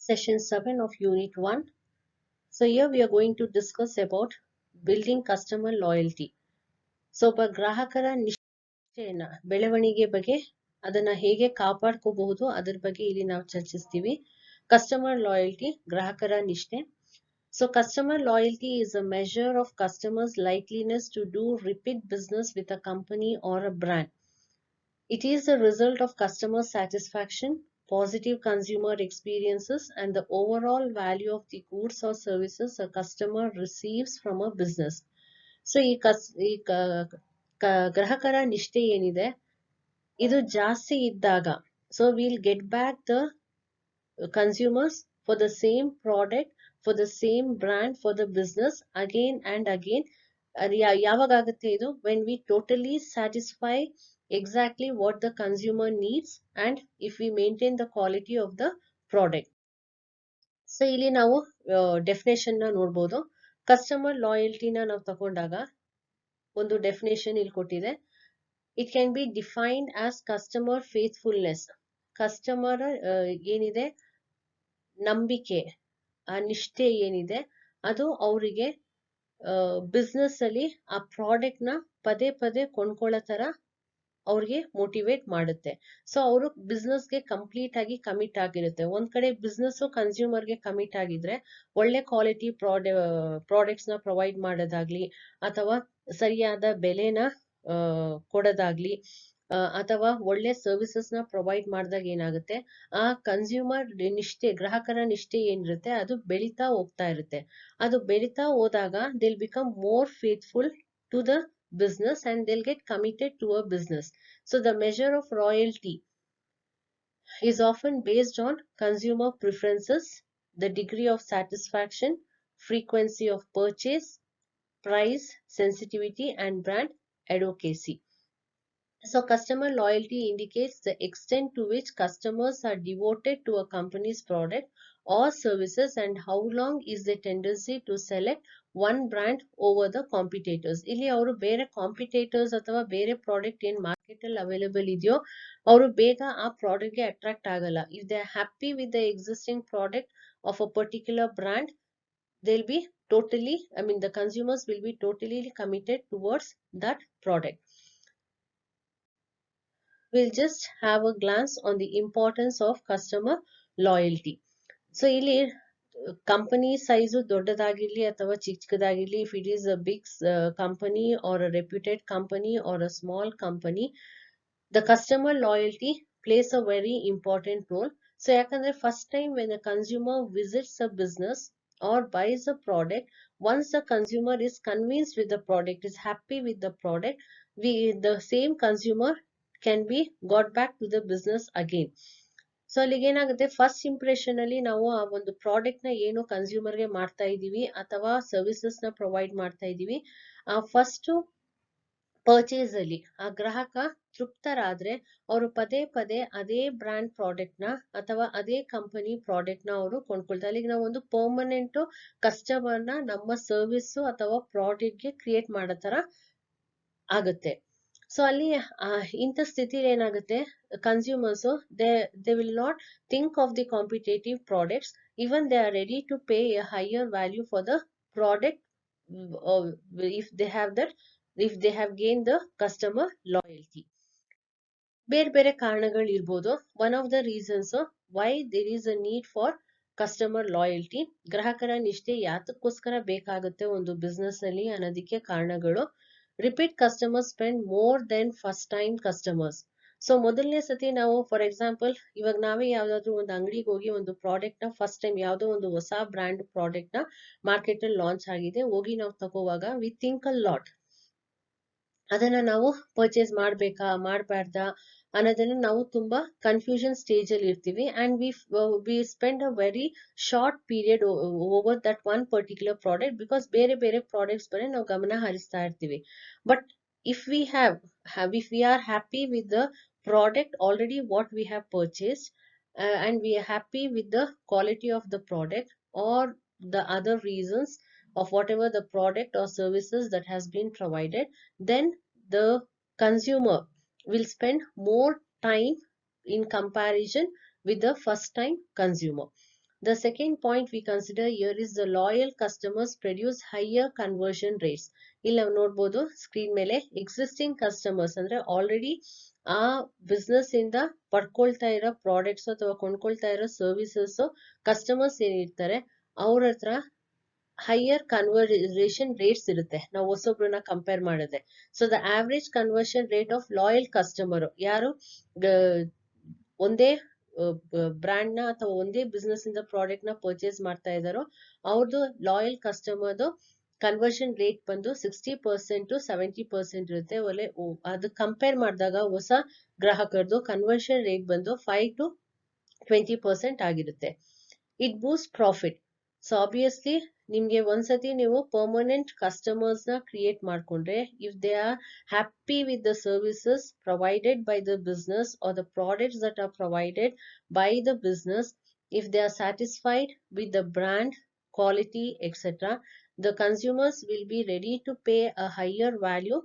Session 7 of Unit 1. So here we are going to discuss about building customer loyalty. So ಒಬ್ಬ ಗ್ರಾಹಕರ ನಿಷ್ಠೆಯನ್ನ ಬೆಳವಣಿಗೆ ಬಗ್ಗೆ ಅದನ್ನ ಹೇಗೆ ಕಾಪಾಡ್ಕೋಬಹುದು ಅದರ ಬಗ್ಗೆ ಇಲ್ಲಿ ನಾವು ಚರ್ಚಿಸ್ತೀವಿ. ಕಸ್ಟಮರ್ ಲಾಯಲ್ಟಿ ಗ್ರಾಹಕರ ನಿಷ್ಠೆ. So customer loyalty is a measure of customers' likeliness to do repeat business with a company or a brand. It is the result of customer satisfaction, positive consumer experiences, and the overall value of the goods or services a customer receives from a business. So, ಗ್ರಾಹಕರ ನಿಷ್ಠೆ ಏನಿದೆ ಇದು ಜಾಸ್ತಿ ಇದ್ದಾಗ so we'll get back the consumers for the same product, for the same brand, for the business again and again. ಯಾವಾಗ ಆಗುತ್ತೆ ಇದು when we totally satisfy exactly what the consumer needs and if we maintain the quality of the product. So ಇಲ್ಲಿ ನಾವು definition ನ ನೋಡ್ಬೋದು. Customer ಲಾಯಲ್ಟಿನ ನಾವು ತಗೊಂಡಾಗ ಒಂದು ಡೆಫಿನೇಷನ್ ಇಲ್ಲಿ ಕೊಟ್ಟಿದೆ. It can be defined as customer faithfulness. Customer ಏನಿದೆ ನಂಬಿಕೆ, ಆ ನಿಷ್ಠೆ ಏನಿದೆ ಅದು ಅವರಿಗೆ ಬಿಸ್ನೆಸ್ ಅಲ್ಲಿ ಆ ಪ್ರಾಡಕ್ಟ್ ನ ಪದೇ ಪದೇ ಕೊಂಡ್ಕೊಳ್ಳೋ ತರ ಅವ್ರಿಗೆ ಮೋಟಿವೇಟ್ ಮಾಡುತ್ತೆ. ಸೊ ಅವರು ಬಿಸ್ನೆಸ್ ಗೆ ಕಂಪ್ಲೀಟ್ ಆಗಿ ಕಮಿಟ್ ಆಗಿರುತ್ತೆ. ಒಂದ್ ಕಡೆ ಬಿಸ್ನೆಸ್ ಕನ್ಸ್ಯೂಮರ್ ಗೆ ಕಮಿಟ್ ಆಗಿದ್ರೆ ಒಳ್ಳೆ ಕ್ವಾಲಿಟಿ ಪ್ರಾಡಕ್ಟ್ಸ್ ನ ಪ್ರೊವೈಡ್ ಮಾಡೋದಾಗ್ಲಿ ಅಥವಾ ಸರಿಯಾದ ಬೆಲೆನ ಕೊಡೋದಾಗ್ಲಿ ಅಥವಾ ಒಳ್ಳೆ ಸರ್ವಿಸಸ್ ನ ಪ್ರೊವೈಡ್ ಮಾಡಿದಾಗ ಏನಾಗುತ್ತೆ ಆ ಕನ್ಸ್ಯೂಮರ್ ನಿಷ್ಠೆ ಗ್ರಾಹಕರ ನಿಷ್ಠೆ ಏನಿರುತ್ತೆ ಅದು ಬೆಳೀತಾ ಹೋಗ್ತಾ ಇರುತ್ತೆ. ಅದು ಬೆಳೀತಾ ಹೋದಾಗ they'll become more faithful to the business and they'll get committed to a business. So the measure of loyalty is often based on consumer preferences, the degree of satisfaction, frequency of purchase, price sensitivity and brand advocacy. So customer loyalty indicates the extent to which customers are devoted to a company's product or services and how long is the tendency to select one brand over the competitors. ಇಲ್ಲಿ ಅವರು ಬೇರೆ competitors ಅಥವಾ ಬೇರೆ product ಏನ್ market ಅಲ್ಲಿ available ಇದೆಯೋ ಅವರು ಬೇಗ ಆ ಪ್ರಾಡಕ್ಟ್ ಗೆ ಅಟ್ರಾಕ್ಟ್ ಆಗಲ್ಲ. If they are happy with the existing product of a particular brand they'll be totally, the consumers will be totally committed towards that product. We'll just have a glance on the importance of customer loyalty. So ಇಲ್ಲಿ company size ದೊಡ್ಡದಾಗಿರ್ಲಿ ಅಥವಾ ಚಿಕ್ಕದಾಗಿರ್ಲಿ, if it is a big company or a reputed company or a small company, the customer loyalty plays a very important role. So ಯಾಕಂದ್ರೆ first time when a consumer visits a business or buys a product, once the consumer is convinced with the product, is happy with the product, the same consumer can be got back to the business again. So ಅಲ್ಲಿಗೆ ಏನಾಗುತ್ತೆ first impression ಅಲ್ಲಿ ನಾವು ಆ ಒಂದು product ನ ಏನು consumer ಗೆ ಮಾಡ್ತಾ ಇದೀವಿ ಅಥವಾ ಸರ್ವಿಸಸ್ ನ ಪ್ರೊವೈಡ್ ಮಾಡ್ತಾ ಇದೀವಿ ಆ ಫಸ್ಟ್ ಪರ್ಚೇಸ್ ಅಲ್ಲಿ ಆ ಗ್ರಾಹಕ ತೃಪ್ತರಾದ್ರೆ ಅವರು ಪದೇ ಪದೇ ಅದೇ ಬ್ರ್ಯಾಂಡ್ ಪ್ರಾಡಕ್ಟ್ ನ ಅಥವಾ ಅದೇ ಕಂಪನಿ ಪ್ರಾಡಕ್ಟ್ ನ ಅವರು ಕೊಂಡ್ಕೊಳ್ತಾರೆ. ಅಲ್ಲಿಗೆ ನಾವು ಒಂದು ಪರ್ಮನೆಂಟ್ ಕಸ್ಟಮರ್ ನ ನಮ್ಮ ಸರ್ವಿಸ್ ಅಥವಾ ಪ್ರಾಡಕ್ಟ್ ಗೆ ಕ್ರಿಯೇಟ್ ಮಾಡೋ ತರ ಆಗುತ್ತೆ. ಸೊ ಅಲ್ಲಿ ಇಂಥ ಸ್ಥಿತಿಲಿ ಏನಾಗುತ್ತೆ consumers they will not think of the competitive products, even they are ready to pay a higher value for the product if they have gain the customer loyalty. ಬೇರೆ ಬೇರೆ ಕಾರಣಗಳು ಇರ್ಬೋದು. One of the reasons why there is a need for customer loyalty, ಗ್ರಾಹಕರ ನಿಷ್ಠೆ ಯಾತಕ್ಕೋಸ್ಕರ ಬೇಕಾಗುತ್ತೆ ಒಂದು business ಅಲ್ಲಿ ಅನ್ನೋದಕ್ಕೆ ಕಾರಣಗಳು. Repeat customer spend more than first time customers. So ಮೊದಲನೇ ಸತಿ ನಾವು ಫಾರ್ ಎಕ್ಸಾಂಪಲ್ ಇವಾಗ ನಾವೇ ಯಾವ್ದಾದ್ರು ಒಂದು ಅಂಗಡಿಗೆ ಹೋಗಿ ಒಂದು ಪ್ರಾಡಕ್ಟ್ ನ ಫಸ್ಟ್ ಟೈಮ್ ಯಾವ್ದೋ ಒಂದು ಹೊಸ ಬ್ರ್ಯಾಂಡ್ ಪ್ರಾಡಕ್ಟ್ ನ ಮಾರ್ಕೆಟ್ ಅಲ್ಲಿ ಲಾಂಚ್ ಆಗಿದೆ ಹೋಗಿ ನಾವು ತಗೋವಾಗ ವಿ ಥಿಂಕ್ ಅ ಲಾಟ್. ಅದನ್ನ ನಾವು ಪರ್ಚೇಸ್ ಮಾಡ್ಬೇಕಾ ಮಾಡ್ಬಾರ್ದಾ ಅನ್ನೋದನ್ನ ನಾವು ತುಂಬಾ ಕನ್ಫ್ಯೂಷನ್ ಸ್ಟೇಜ್ ಅಲ್ಲಿ ಇರ್ತೀವಿ and we spend a very short period over that one particular product because ಬೇರೆ ಬೇರೆ ಪ್ರಾಡಕ್ಟ್ಸ್ ಬಗ್ಗೆ ನಾವು ಗಮನ ಹರಿಸ್ತಾ ಇರ್ತೀವಿ. But if we are happy with the product already what we have purchased and we are happy with the quality of the product or the other reasons of whatever the product or services that has been provided, then the consumer will spend more time in comparison with the first time consumer. The second point we consider here is the loyal customers produce higher conversion rates. ಇಲ್ಲಿ ನಾವು ನೋಡ್ಬೋದು screen ಮೇಲೆ existing customers ಅಂದ್ರೆ already ಆ business ಇಂದ ಪಡ್ಕೊಳ್ತಾ ಇರೋ products ಅಥವಾ ಕೊಂಡ್ಕೊಳ್ತಾ ಇರೋ ಸರ್ವಿಸಸ್ ಕಸ್ಟಮರ್ಸ್ ಏನಿರ್ತಾರೆ ಅವ್ರ ಹತ್ರ ಹೈಯರ್ ಕನ್ವರ್ಷನ್ ರೇಟ್ಸ್ ಇರುತ್ತೆ ನಾವು ಹೊಸೊಬ್ರನ್ನ ಕಂಪೇರ್ ಮಾಡಿದ್ರೆ. So the average conversion rate of loyal customer ಯಾರು ಒಂದೇ ಬ್ರ್ಯಾಂಡ್ ನ ಅಥವಾ ಒಂದೇ ಬಿಸ್ನೆಸ್ ಇಂದ ಪ್ರಾಡಕ್ಟ್ ನ ಪರ್ಚೇಸ್ ಮಾಡ್ತಾ ಇದಾರೋ ಅವ್ರದ್ದು ಲಾಯಲ್ ಕಸ್ಟಮರ್ದು ಕನ್ವರ್ಷನ್ ರೇಟ್ ಬಂದು 60% to 70% ಇರುತ್ತೆ. ಒಳ್ಳೆ ಅದು ಕಂಪೇರ್ ಮಾಡಿದಾಗ ಹೊಸ ಗ್ರಾಹಕರದು ಕನ್ವರ್ಷನ್ ರೇಟ್ ಬಂದು 5 to 20% ಆಗಿರುತ್ತೆ. It Boost profit. So obviously ನಿಮ್ಗೆ ಒಂದ್ಸತಿ ನೀವು ಪರ್ಮನೆಂಟ್ ಕಸ್ಟಮರ್ಸ್ ನ ಕ್ರಿಯೇಟ್ ಮಾಡ್ಕೊಂಡ್ರೆ if they are happy with the services provided by the business are the products that are provided by the business, if they are satisfied with the brand quality etc., the consumers will be ready to pay a higher value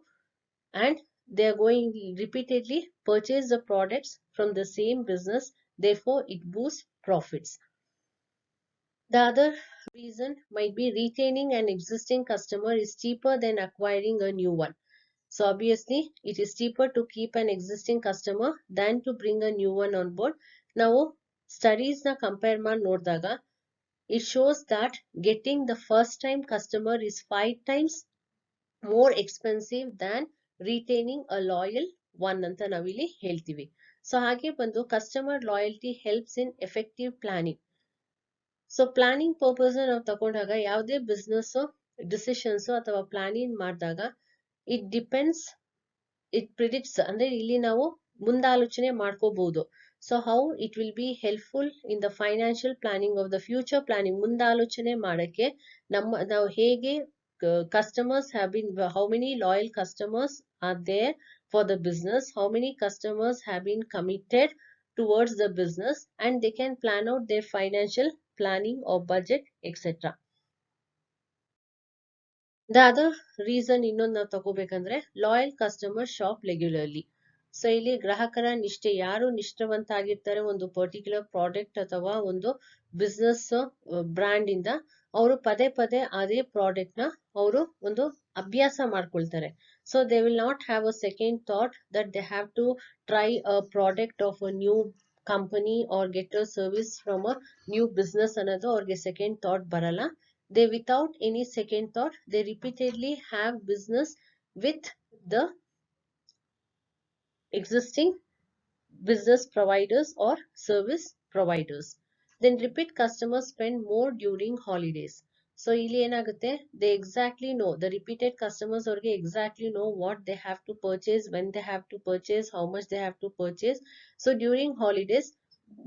and they are going repeatedly purchase the products from the same business. Therefore it boosts profits. The other reason might be retaining an existing customer is cheaper than acquiring a new one. So obviously it is cheaper to keep an existing customer than to bring a new one on board. Now studies na compare ಮಾಡಿ ನೋಡಿದಾಗ it shows that getting the first time customer is 5 times more expensive than retaining a loyal one ಅಂತ ನಾವಿಲ್ಲಿ ಹೇಳ್ತೀವಿ. So ಹಾಗೆ ಬಂದು customer loyalty helps in effective planning. So planning purpose ನಾವು ತಗೊಂಡಾಗ ಯಾವುದೇ ಬಿಸ್ನೆಸ್ ಡಿಸಿಷನ್ಸ್ ಅಥವಾ ಪ್ಲಾನಿಂಗ್ ಮಾಡಿದಾಗ ಇಟ್ ಡಿಪೆಂಡ್ಸ್, ಇಟ್ ಪ್ರಿಡಿಕ್ಟ್ಸ್ ಅಂದ್ರೆ ಇಲ್ಲಿ ನಾವು ಮುಂದಾಲೋಚನೆ ಮಾಡ್ಕೋಬಹುದು. So how it will be helpful in the financial planning of the future planning. ಮುಂದಾಲೋಚನೆ ಮಾಡಕ್ಕೆ ನಾವು ಹೇಗೆ customers have been, how many loyal customers are there for the business, how many customers have been committed towards the business, and they can plan out their financial planning or budget etc. The other reason ಇನ್ನೊಂದು ನಾವು ತಗೋಬೇಕಂದ್ರೆ loyal customer shop regularly. So ಇಲ್ಲಿ ಗ್ರಾಹಕರ ನಿಷ್ಠೆ, ಯಾರು ನಿಷ್ಠಾವಂತ ಆಗಿರ್ತಾರೆ ಒಂದು ಪರ್ಟಿಕ್ಯುಲರ್ ಪ್ರಾಡಕ್ಟ್ ಅಥವಾ ಒಂದು ಬಿಸ್ನೆಸ್ ಬ್ರ್ಯಾಂಡ್ ಇಂದ, ಅವರು ಪದೇ ಪದೇ ಅದೇ ಪ್ರಾಡಕ್ಟ್ ನ ಅವರು ಒಂದು ಅಭ್ಯಾಸ ಮಾಡ್ಕೊಳ್ತಾರೆ. So they will not have a second thought that they have to try a product of a new company or get a service from a new business ಅನ್ನೋದು ಅವ್ರಿಗೆ ಸೆಕೆಂಡ್ ಥಾಟ್ ಬರಲ್ಲ. They without any second thought they repeatedly have business with the existing business providers or service providers. Then repeat customers spend more during holidays. So ಇಲ್ಲಿ ಏನಾಗುತ್ತೆ, they exactly know, the repeated customers ಅವ್ರಿಗೆ exactly know what they have to purchase, when they have to purchase, how much they have to purchase. So during holidays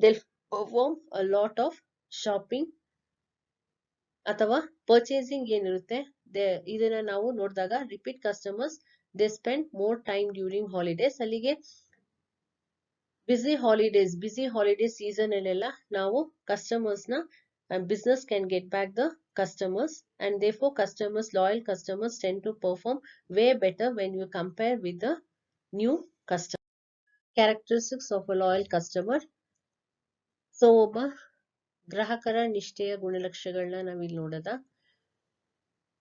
they'll perform a lot of shopping ಅಥವಾ purchasing ಏನಿರುತ್ತೆ ಇದನ್ನ ನಾವು ನೋಡಿದಾಗ repeat customers they spend more time during holidays. ಅಲ್ಲಿಗೆ ಬಿಸಿ holidays season ಅಲ್ಲೆಲ್ಲ ನಾವು customers ನ business can get back the customers and therefore loyal customers tend to perform way better when you compare with the new customer. Characteristics of a loyal customer. So ಒಬ್ಬ ಗ್ರಾಹಕರ ನಿಷ್ಠೆಯ ಗುಣಲಕ್ಷಣಗಳನ್ನ ನಾವಿಲ್ಲಿ ನೋಡೋದ,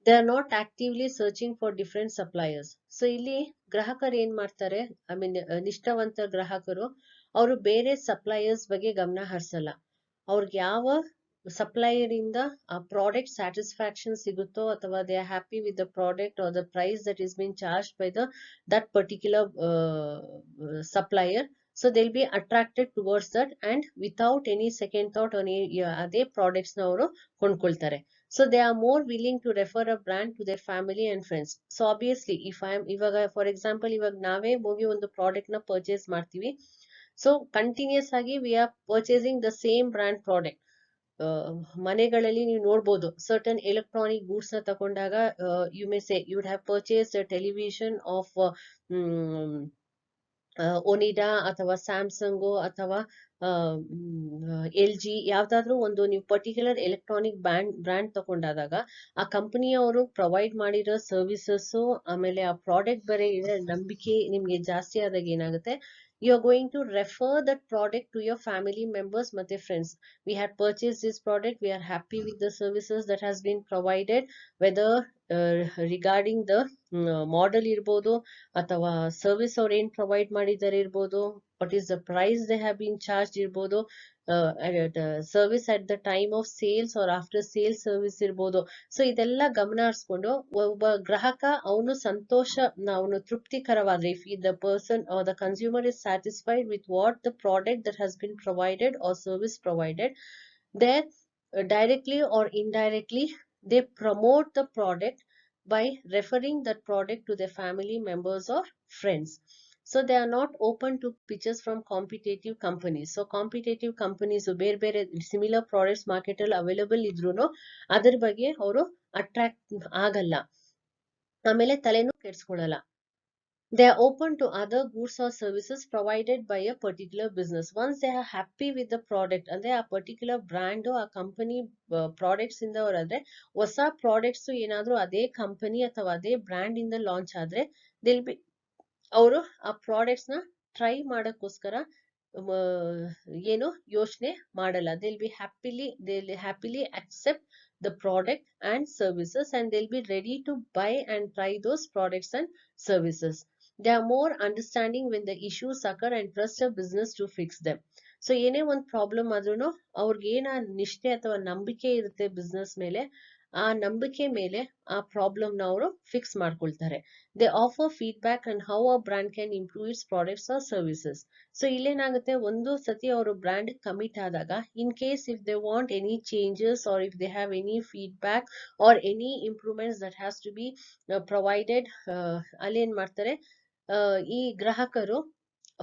they are not actively searching for different suppliers. So ಇಲ್ಲಿ ಗ್ರಾಹಕರು ಏನ್ ಮಾಡ್ತಾರೆ, I mean ನಿಷ್ಠಾವಂತ ಗ್ರಾಹಕರು ಅವರು ಬೇರೆ ಸಪ್ಲೈಯರ್ಸ್ ಬಗ್ಗೆ ಗಮನ ಹರಿಸಲ್ಲ. ಅವ್ರಿಗೆ ಯಾವ ಸಪ್ಲೈಯರ್ ಇಂದ ಆ ಪ್ರಾಡಕ್ಟ್ ಸ್ಯಾಟಿಸ್ಫ್ಯಾಕ್ಷನ್ ಸಿಗುತ್ತೋ ಅಥವಾ they are happy with the product or the price that is been charge by that particular supplier, so they'll be attracted towards that and without any second thought on ಅದೇ products ನ ಅವರು ಕೊಂಡ್ಕೊಳ್ತಾರೆ. So they are more willing to refer a brand to their family and friends. So obviously if I am ಇವಾಗ for example ಇವಾಗ ನಾವೇ ಹೋಗಿ ಒಂದು product ನ purchase ಮಾಡ್ತೀವಿ, ಸೊ ಕಂಟಿನ್ಯೂಸ್ ಆಗಿ we are purchasing the same brand product. ಮನೆಗಳಲ್ಲಿ ನೀವು ನೋಡ್ಬೋದು ಸರ್ಟನ್ ಎಲೆಕ್ಟ್ರಾನಿಕ್ ಗೂಡ್ಸ್ ನ ತಗೊಂಡಾಗ you may say you would have purchase television of Onida ಅಥವಾ ಸ್ಯಾಮ್ಸಂಗು ಅಥವಾ LG ಯಾವ್ದಾದ್ರು ಒಂದು ನೀವು ಪರ್ಟಿಕ್ಯುಲರ್ ಎಲೆಕ್ಟ್ರಾನಿಕ್ ಬ್ರ್ಯಾಂಡ್ ತಗೊಂಡಾದಾಗ ಆ ಕಂಪನಿಯವರು ಪ್ರೊವೈಡ್ ಮಾಡಿರೋ ಸರ್ವಿಸಸ್ ಆಮೇಲೆ ಆ ಪ್ರಾಡಕ್ಟ್ ಬೇರೆ ಇದೆ ನಂಬಿಕೆ ನಿಮ್ಗೆ ಜಾಸ್ತಿ ಆದಾಗ ಏನಾಗುತ್ತೆ, You are going to refer that product to your family members ಮತ್ತೆ friends. We had purchased this product, we are happy with the services that has been provided, whether regarding the model ಇರ್ಬೋದು ಅಥವಾ service ಅವ್ರು ಏನ್ provide ಮಾಡಿದ್ದಾರೆ ಇರ್ಬೋದು, what is the price they have been charged ಇರ್ಬೋದು, service at the time of sales or after sales service ಇರ್ಬೋದು. So ಇದೆಲ್ಲ ಗಮನ ಹರಿಸ್ಕೊಂಡು ಒಬ್ಬ ಗ್ರಾಹಕ ಅವನು ಸಂತೋಷ, ಅವನು ತೃಪ್ತಿಕರವಾದ್ರೆ, if the person or the consumer is satisfied with what the product that has been provided or service provided, there directly or indirectly they promote the product by referring that product to their family members or friends. So they are not open to pitches from competitive companies. So competitive companies ಬೇರೆ ಬೇರೆ similar products market ಅಲ್ಲಿ available ಇದ್ರೂನು ಅದ್ರ ಬಗ್ಗೆ ಅವರು attract ಆಗಲ್ಲ, ಆಮೇಲೆ ತಲೆನೂ ಕೆಡ್ಸ್ಕೊಳಲ್ಲ. They are open to other goods or services provided by a particular business. Once they are happy with the product and they are particular brand or a company products ಇಂದ ಅವರಾದ್ರೆ, ಹೊಸ products ಏನಾದ್ರೂ ಅದೇ company ಅಥವಾ ಅದೇ brand ಇಂದ launch ಆದ್ರೆ they'll be, ಅವರು ಆ ಪ್ರಾಡಕ್ಟ್ಸ್ ನ ಟ್ರೈ ಮಾಡಕ್ಕೋಸ್ಕರ ಏನು ಯೋಚನೆ ಮಾಡಲ್ಲ. they'll happily accept the product and services and they'll be ready to buy and try those products and services. They are more understanding when the issues occur and trust a business to fix them. So ಏನೇ ಒಂದು problem ಆದ್ರೂ ಅವ್ರಿಗೇನ ನಿಷ್ಠೆ ಅಥವಾ ನಂಬಿಕೆ ಇರುತ್ತೆ business ಮೇಲೆ, ಆ ನಂಬಿಕೆ ಮೇಲೆ ಆ ಪ್ರಾಬ್ಲಮ್ ನ ಅವರು ಫಿಕ್ಸ್ ಮಾಡ್ಕೊಳ್ತಾರೆ. They offer feedback and how a brand can improve its products or services. So ಇಲ್ಲೇನಾಗುತ್ತೆ, ಒಂದು ಸತಿ ಅವರು ಬ್ರ್ಯಾಂಡ್ ಕಮಿಟ್ ಆದಾಗ, in case if they want any changes or if they have any feedback or any improvements that has to be provided, ಅಲ್ಲಿ ಏನ್ ಮಾಡ್ತಾರೆ, ಈ ಗ್ರಾಹಕರು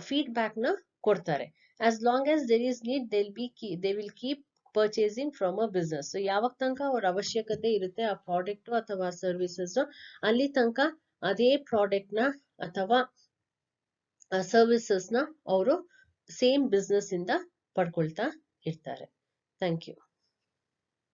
ಫೀಡ್ಬ್ಯಾಕ್ ನ ಕೊಡ್ತಾರೆ. as long as there is need they will keep purchasing from a business. So ಯಾವಾಗ ತನಕ ಅವ್ರ ಅವಶ್ಯಕತೆ ಇರುತ್ತೆ ಆ ಪ್ರಾಡಕ್ಟ್ ಅಥವಾ ಸರ್ವಿಸಸ್, ಅಲ್ಲಿ ತನಕ ಅದೇ ಪ್ರಾಡಕ್ಟ್ ನ ಅಥವಾ ಸರ್ವಿಸಸ್ ನ ಅವರು ಸೇಮ್ ಬಿಸ್ನೆಸ್ ಇಂದ ಪಡ್ಕೊಳ್ತಾ ಇರ್ತಾರೆ. Thank you.